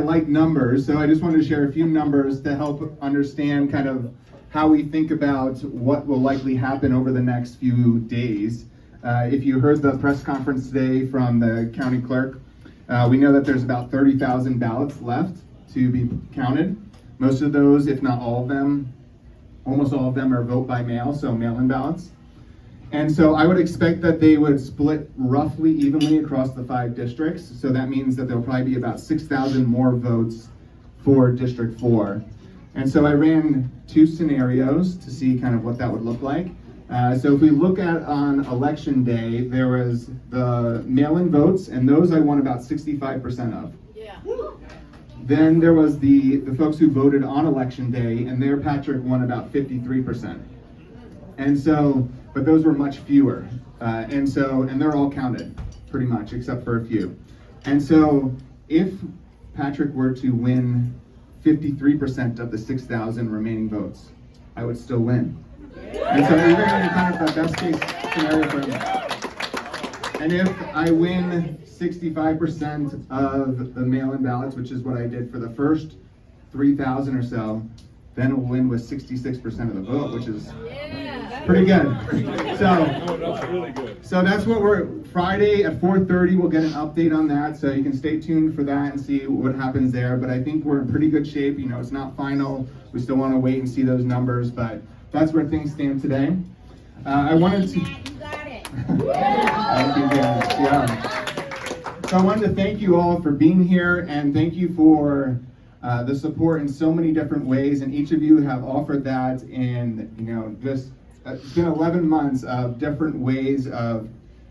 like numbers, so I just wanted to share a few numbers to help understand kind of how we think about what will likely happen over the next few days. If you heard the press conference today from the county clerk, we know that there's about 30,000 ballots left to be counted. Most of those, if not all of them, almost all of them are vote by mail, so mail-in ballots. And so I would expect that they would split roughly evenly across the 5 districts. So that means that there'll probably be about 6,000 more votes for District 4. And so I ran 2 scenarios to see kind of what that would look like. So if we look at on election day, there was the mail-in votes, and those I won about 65% of. Yeah. Then there was the folks who voted on election day, and there Patrick won about 53%. And so, but those were much fewer. And they're all counted pretty much, except for a few. And so if Patrick were to win 53% of the 6,000 remaining votes, I would still win. And so even in kind of the best case scenario for him. And if I win 65% of the mail-in ballots, which is what I did for the first 3,000 or so, then we'll win with 66% of the vote, which is pretty good. So that's what Friday at 4:30, we'll get an update on that, so you can stay tuned for that and see what happens there. But I think we're in pretty good shape. You know, it's not final. We still want to wait and see those numbers, but that's where things stand today. I wanted to... You got it. Thank you, guys. Yeah. So I wanted to thank you all for being here, and thank you for the support in so many different ways, and each of you have offered that in, you know, just it's been 11 months of different ways of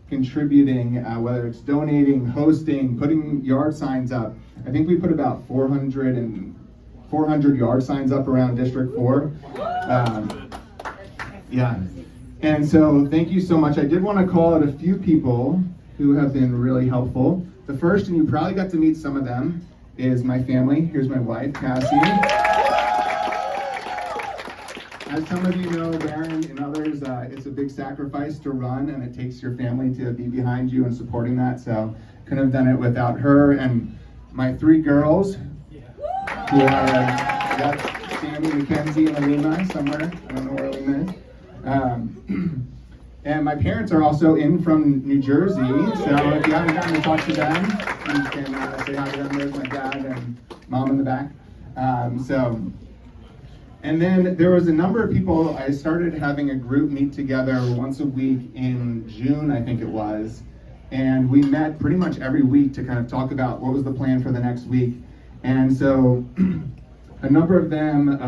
contributing, whether it's donating, hosting, putting yard signs up. I think we put about 400 yard signs up around District 4. Yeah. And so thank you so much. I did want to call out a few people who have been really helpful. The first, and you probably got to meet some of them, is my family. Here's my wife, Cassie. As some of you know, Baron and others, it's a big sacrifice to run, and it takes your family to be behind you and supporting that, so couldn't have done it without her. And my 3 girls, who are Sammy, Mackenzie, and Alima somewhere. I don't know where Alima is. And my parents are also in from New Jersey, so if you haven't gotten to talk to them, you can say hi to them. There's my dad and mom in the back. And then there was a number of people. I started having a group meet together once a week in June, I think it was, and we met pretty much every week to kind of talk about what was the plan for the next week. And so a number of them,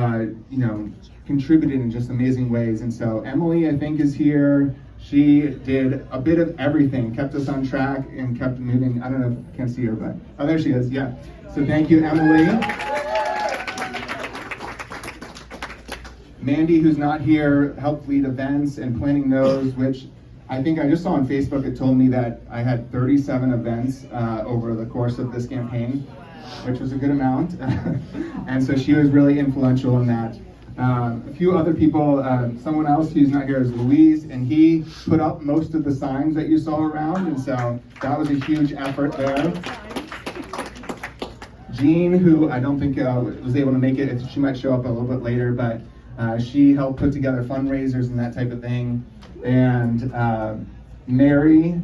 you know, contributed in just amazing ways. And so Emily, I think, is here. She did a bit of everything, kept us on track and kept moving. I don't know, can't see her, but, oh, there she is, yeah. So thank you, Emily. Mandy, who's not here, helped lead events and planning those, which I think I just saw on Facebook. It told me that I had 37 events over the course of this campaign, which was a good amount. And so she was really influential in that. A few other people, someone else who's not here is Louise, and he put up most of the signs that you saw around, and so that was a huge effort there. Jean, who I don't think was able to make it, she might show up a little bit later, but she helped put together fundraisers and that type of thing. And Mary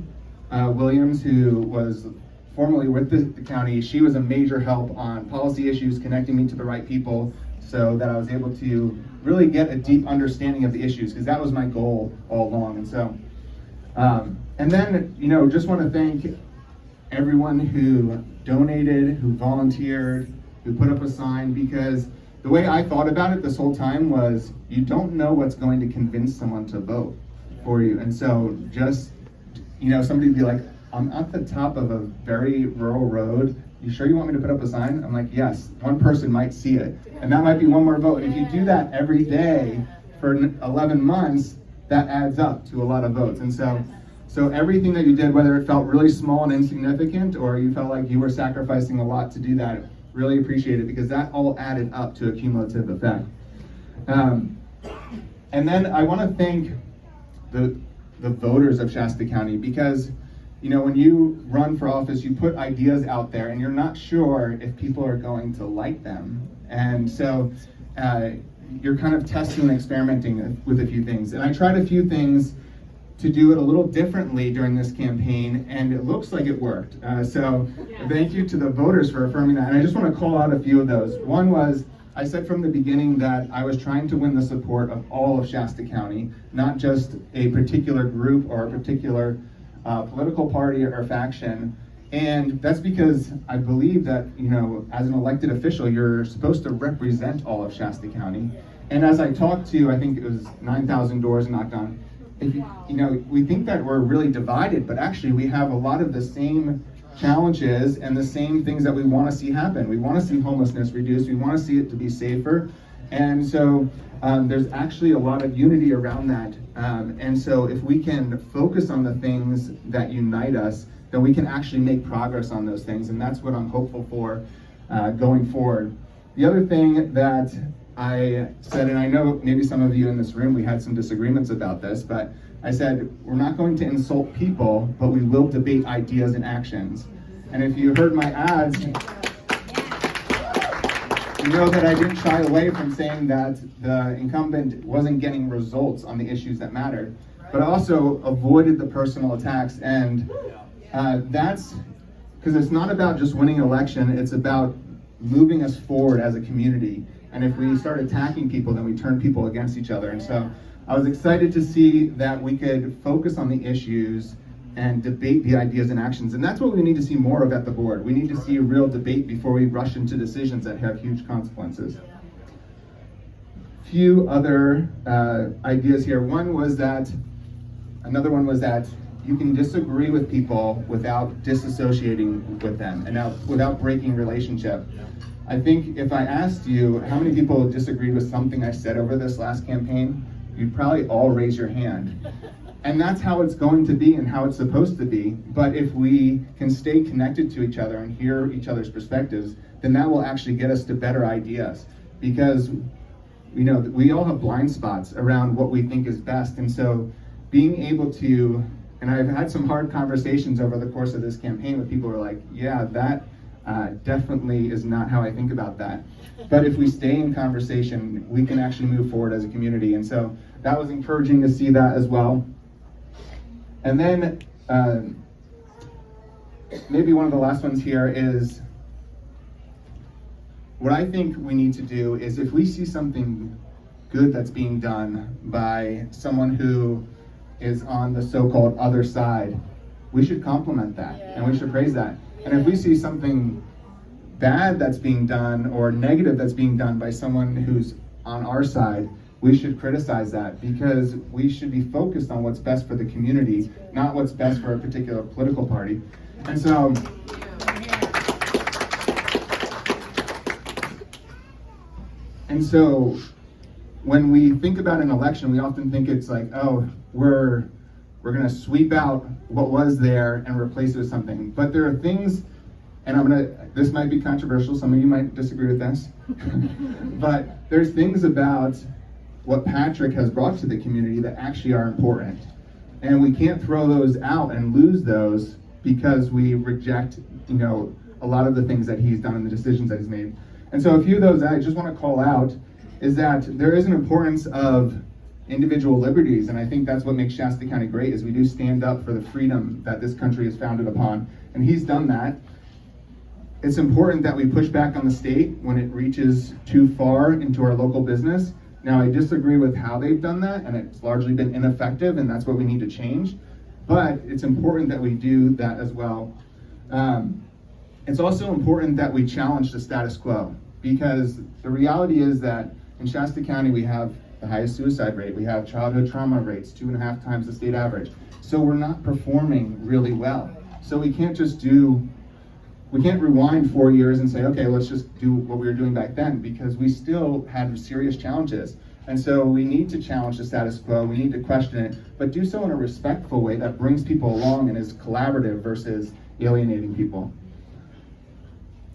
Williams, who was formerly with the county, she was a major help on policy issues, connecting me to the right people, so that I was able to really get a deep understanding of the issues, because that was my goal all along. And so, and then, you know, just want to thank everyone who donated, who volunteered, who put up a sign, because the way I thought about it this whole time was, you don't know what's going to convince someone to vote for you. And so just, you know, somebody would be like, I'm at the top of a very rural road. You sure you want me to put up a sign? I'm like, yes, one person might see it. And that might be one more vote. If you do that every day for 11 months, that adds up to a lot of votes. And so everything that you did, whether it felt really small and insignificant, or you felt like you were sacrificing a lot to do that, really appreciate it, because that all added up to a cumulative effect. And then I want to thank the voters of Shasta County, because when you run for office, you put ideas out there and you're not sure if people are going to like them. And so you're kind of testing and experimenting with a few things. And I tried a few things to do it a little differently during this campaign, and it looks like it worked. So thank you to the voters for affirming that. And I just want to call out a few of those. One was, I said from the beginning that I was trying to win the support of all of Shasta County, not just a particular group or a particular political party or faction. And that's because I believe that, as an elected official, you're supposed to represent all of Shasta County. And as I talked to, I think it was 9,000 doors knocked on, we think that we're really divided, but actually we have a lot of the same challenges and the same things that we want to see happen. We want to see homelessness reduced. We want to see it to be safer. And so there's actually a lot of unity around that. And so if we can focus on the things that unite us, then we can actually make progress on those things. And that's what I'm hopeful for going forward. The other thing that I said, and I know maybe some of you in this room, we had some disagreements about this, but I said, we're not going to insult people, but we will debate ideas and actions. And if you heard my ads, you know that I didn't shy away from saying that the incumbent wasn't getting results on the issues that mattered, but also avoided the personal attacks. And that's because it's not about just winning an election, it's about moving us forward as a community. And if we start attacking people, then we turn people against each other. And so I was excited to see that we could focus on the issues and debate the ideas and actions. And that's what we need to see more of at the board. We need to see a real debate before we rush into decisions that have huge consequences. Few other ideas here. Another one was that you can disagree with people without disassociating with them and without breaking relationship. I think if I asked you how many people disagreed with something I said over this last campaign, you'd probably all raise your hand. And that's how it's going to be and how it's supposed to be. But if we can stay connected to each other and hear each other's perspectives, then that will actually get us to better ideas. Because we all have blind spots around what we think is best. And so being able to, and I've had some hard conversations over the course of this campaign with people who are like, yeah, that definitely is not how I think about that. But if we stay in conversation, we can actually move forward as a community. And so that was encouraging to see that as well. And then maybe one of the last ones here is, what I think we need to do is, if we see something good that's being done by someone who is on the so-called other side, we should compliment that and we should praise that. And if we see something bad that's being done or negative that's being done by someone who's on our side, we should criticize that, because we should be focused on what's best for the community, not what's best for a particular political party. And so when we think about an election, we often think it's like, oh, we're going to sweep out what was there and replace it with something. But there are things, and this might be controversial, some of you might disagree with this, but there's things about what Patrick has brought to the community that actually are important. And we can't throw those out and lose those because we reject, a lot of the things that he's done and the decisions that he's made. And so a few of those I just want to call out is that there is an importance of individual liberties, and I think that's what makes Shasta County great, is we do stand up for the freedom that this country is founded upon, and he's done that. It's important that we push back on the state when it reaches too far into our local business. Now, I disagree with how they've done that, and it's largely been ineffective, and that's what we need to change, but it's important that we do that as well. It's also important that we challenge the status quo, because the reality is that in Shasta County we have the highest suicide rate, we have childhood trauma rates 2.5 times the state average. So we're not performing really well. So we can't rewind 4 years and say, okay, let's just do what we were doing back then, because we still had serious challenges. And so we need to challenge the status quo, we need to question it, but do so in a respectful way that brings people along and is collaborative versus alienating people.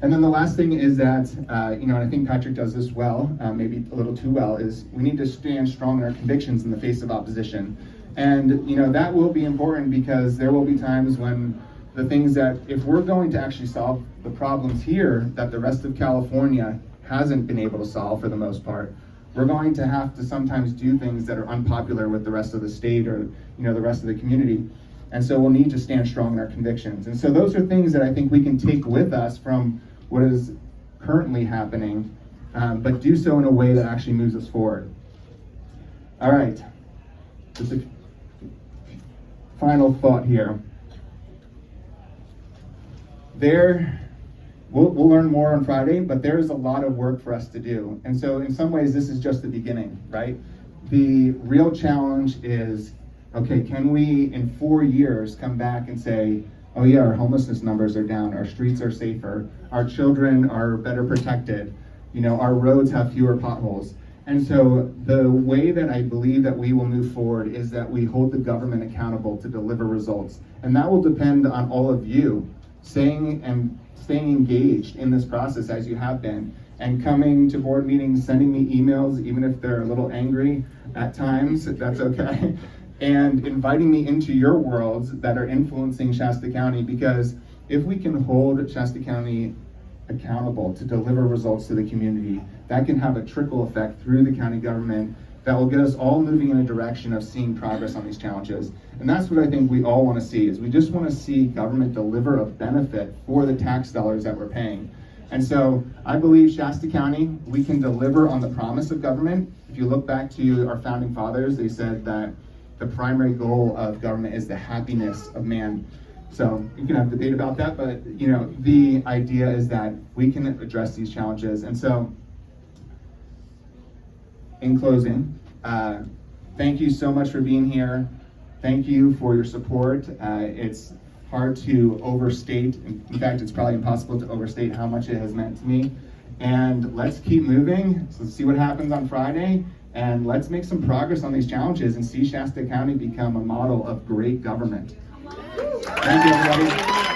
And then the last thing is that, and I think Patrick does this well, maybe a little too well, is we need to stand strong in our convictions in the face of opposition. And that will be important because there will be times when the things that, if we're going to actually solve the problems here that the rest of California hasn't been able to solve for the most part, we're going to have to sometimes do things that are unpopular with the rest of the state or the rest of the community. And so we'll need to stand strong in our convictions. And so those are things that I think we can take with us from what is currently happening, but do so in a way that actually moves us forward. All right, just a final thought here. We'll learn more on Friday, but there's a lot of work for us to do. And so in some ways, this is just the beginning, right? The real challenge is, okay, can we in 4 years come back and say, oh yeah, our homelessness numbers are down, our streets are safer, our children are better protected, our roads have fewer potholes. And so the way that I believe that we will move forward is that we hold the government accountable to deliver results. And that will depend on all of you staying engaged in this process as you have been, and coming to board meetings, sending me emails, even if they're a little angry at times, that's okay, and inviting me into your worlds that are influencing Shasta County, because if we can hold Shasta County accountable to deliver results to the community, that can have a trickle effect through the county government that will get us all moving in a direction of seeing progress on these challenges. And that's what I think we all want to see, is we just want to see government deliver a benefit for the tax dollars that we're paying. And so I believe Shasta County, we can deliver on the promise of government. If you look back to our founding fathers, they said that the primary goal of government is the happiness of man. So you can have debate about that, but the idea is that we can address these challenges. And so in closing, thank you so much for being here. Thank you for your support. It's hard to overstate. In fact, it's probably impossible to overstate how much it has meant to me. And let's keep moving. So let's see what happens on Friday. And let's make some progress on these challenges and see Shasta County become a model of great government. Thank you, everybody.